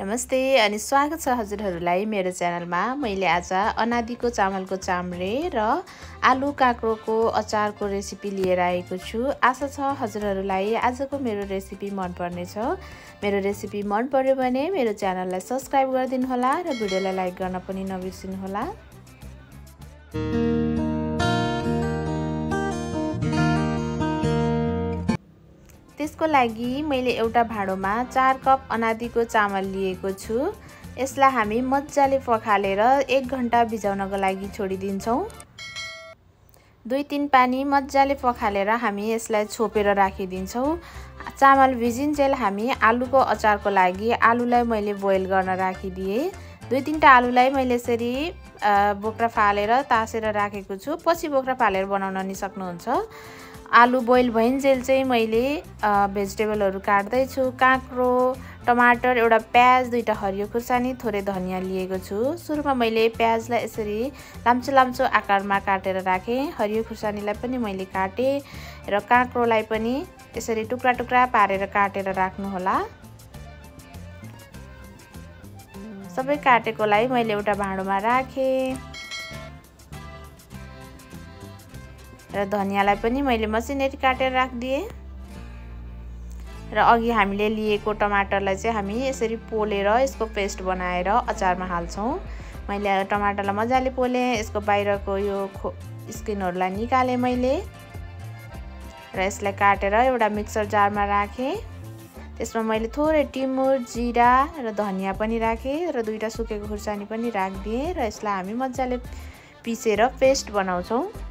नमस्ते अनि स्वागत छ हजुरहरूलाई मेरो च्यानलमा। मैले आज अनादिको चामलको चाम्रे र आलु काँक्रोको अचारको रेसिपी लिएर आएको छु। आशा छ हजुरहरूलाई आजको मेरो रेसिपी मन पर्नेछ। मेरो रेसिपी मन पर्यो भने मेरो च्यानललाई सब्स्क्राइब गरिदिनु होला र भिडियोलाई लाइक गर्न पनि नबिर्सिनु होला। त्यसको लागि मैले एउटा भाँडोमा 4 कप अनादिको चामल लिएको छु। यसलाई हामी मज्जाले पखालेर 1 घण्टा भिजाउनको लागि छोडिदिन्छौँ। 2-3 पानी मज्जाले पखालेर हामी यसलाई छोपेर राखिदिन्छौँ। चामल भिजिन्जेल हामी आलुको अचारको लागि आलुलाई मैले बोइल गर्न राखिदिए। 2-3 टा आलुलाई मैले यसरी बोक्रा फालेर तासेर राखेको छु। पछि बोक्रा फालेर बनाउन नि सक्नुहुन्छ। आलु बोइल भइन्जेल चाहिँ मैले भेजिटेबलहरू काट्दै छु। काँक्रो, टमाटर, एउटा प्याज, 2टा हरियो खुर्सानी, थोरै धनिया लिएको छु। सुरुमा मैले प्याजलाई यसरी लाम्चो लाम्चो आकारमा काटेर राखेँ। हरियो खुर्सानीलाई पनि मैले काटेँ र काँक्रोलाई पनि यसरी टुक्रा टुक्रा पारेर काटेर राख्नु होला। सबै काटेकोलाई मैले एउटा भाँडोमा राखेँ र धनियालाई पनि मैले मसिनरी काटेर राखिदिएँ र अघि हामीले लिएको टमाटरलाई चाहिँ हामी यसरी पोलेर यसको पेस्ट बनाएर अचारमा हाल्छौँ। मैले टमाटरलाई मजाले पोलेँ। यसको बाहिरको यो स्किनहरूलाई निकालेँ मैले र यसलाई काटेर एउटा मिक्सर जारमा राखेँ। त्यसमा मैले थोरै टिमुर, जिरा र धनिया पनि राखेँ र 2टा सुकेको खुर्सानी पनि राखिदिएँ र यसलाई हामी मजाले पिसेर पेस्ट बनाउँछौँ।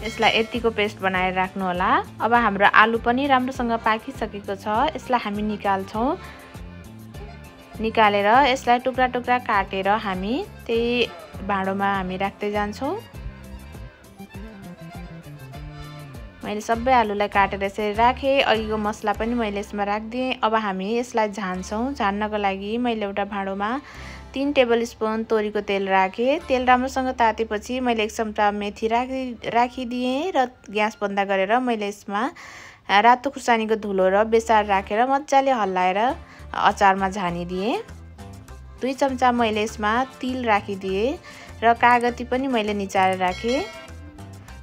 यसलाई यतिको पेस्ट बनाएर राख्नु होला। अब हाम्रो आलु पनि राम्रोसँग पाकिसकेको छ। यसलाई हामी निकाल्छौँ। निकालेर यसलाई टुक्रा टुक्रा काटेर हामी त्यही भाँडोमा हामी राख्दै जान्छौँ। मैले सबै आलुलाई काटेर यसरी राखेँ। अघिको मसला पनि मैले यसमा राखिदिएँ। अब हामी यसलाई झान्छौँ। झान्नको लागि मैले एउटा भाँडोमा 3 टेबलस्पुन तोरीको तेल राखेँ। तेल राम्रोसँग तातेपछि मैले 1 चम्चा मेथी राखिदिएँ र ग्यास बन्द गरेर मैले यसमा रातो खुर्सानीको धुलो र बेसार राखेर मजाले हल्लाएर अचारमा झानिदिएँ। 2 चम्चा मैले यसमा तिल राखिदिएँ र कागती पनि मैले निचारेर राखेँ।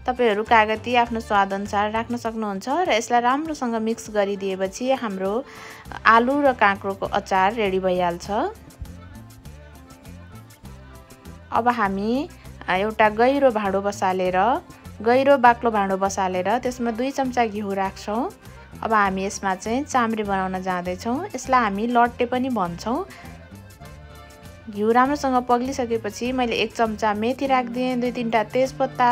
तपाईहरु कागती आफ्नो स्वाद अनुसार राख्न सक्नुहुन्छ र यसलाई राम्रोसँग मिक्स गरिदिएपछि हाम्रो आलु र काँक्रोको अचार रेडी भइहाल्छ। अब हामी एउटा गहिरो भाँडो बसालेर गहिरो बाक्लो भाँडो बसालेर त्यसमा 2 चम्चा घिउ राख्छौँ। अब हामी यसमा चाहिँ चाम्रे बनाउन जाँदैछौँ। यसलाई हामी लट्टे पनि भन्छौँ। घिउ राम्रोसँग पग्लिसकेपछि मैले 1 चम्चा मेथी राखिदिएँ। 2-3 टा तेजपत्ता,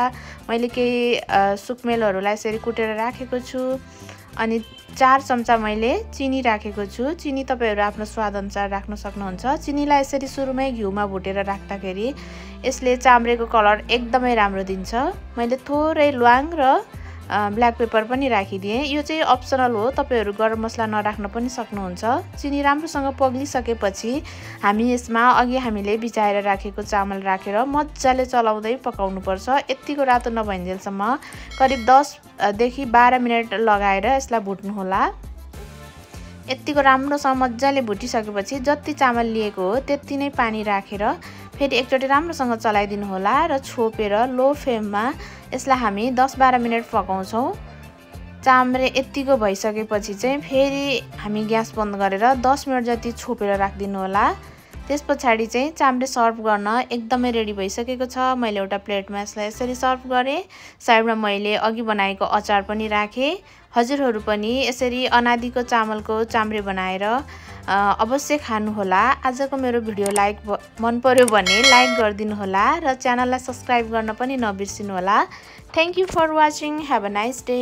मैले केही सुकमेलहरूलाई यसरी कुटेर राखेको छु अनि 4 चम्चा मैले चिनी राखेको छु। चिनी तपाईहरु आफ्नो स्वाद अनुसार राख्न सक्नुहुन्छ। चिनीलाई यसरी सुरुमै घिउमा भुटेर राख्दाखेरि यसले चाम्रेको कलर एकदमै राम्रो दिन्छ। मैले थोरै ल्वाङ र ब्ल्याक पेपर पनि राखिदिएँ। यो चाहिँ अप्सनल हो, तपाईहरु गरम मसला नराख्न पनि सक्नुहुन्छ। चिनी राम्रोसँग पग्लिसकेपछि हामी यसमा अघि हामीले भिजाएर राखेको चामल राखेर मज्जाले चलाउँदै पकाउनु पर्छ। यतिको रातो नभइन्जेलसम्म करिब 10 देखि 12 मिनेट लगाएर यसलाई भुट्नु होला। यतिको राम्रोसँग मज्जाले भुटिसकेपछि जति चामल लिएको हो त्यति नै पानी राखेर फेरि एकचोटि राम्रोसँग चलाइदिनु होला र छोपेर लो फ्लेममा यसलाई हामी 10-12 मिनेट पकाउँछौँ। चाम्रे यतिको भइसकेपछि चाहिँ फेरि हामी ग्यास बन्द गरेर 10 मिनेट जति छोपेर राखिदिनु होला। त्यसपछि चाहिँ चाम्रे सर्भ गर्न एकदमै रेडी भइसकेको छ। मैले एउटा प्लेटमा यसलाई यसरी सर्भ गरेँ। साइडमा मैले अघि बनाएको अचार पनि राखेँ। हजुरहरू पनि यसरी अनादिको चामलको चाम्रे बनाएर अवश्य खानु होला। आजको मेरो भिडियो मन पर्यो भने लाइक गरिदिनु होला र च्यानललाई सब्स्क्राइब गर्न पनि नबिर्सिनु होला। Thank you for watching. Have a nice day.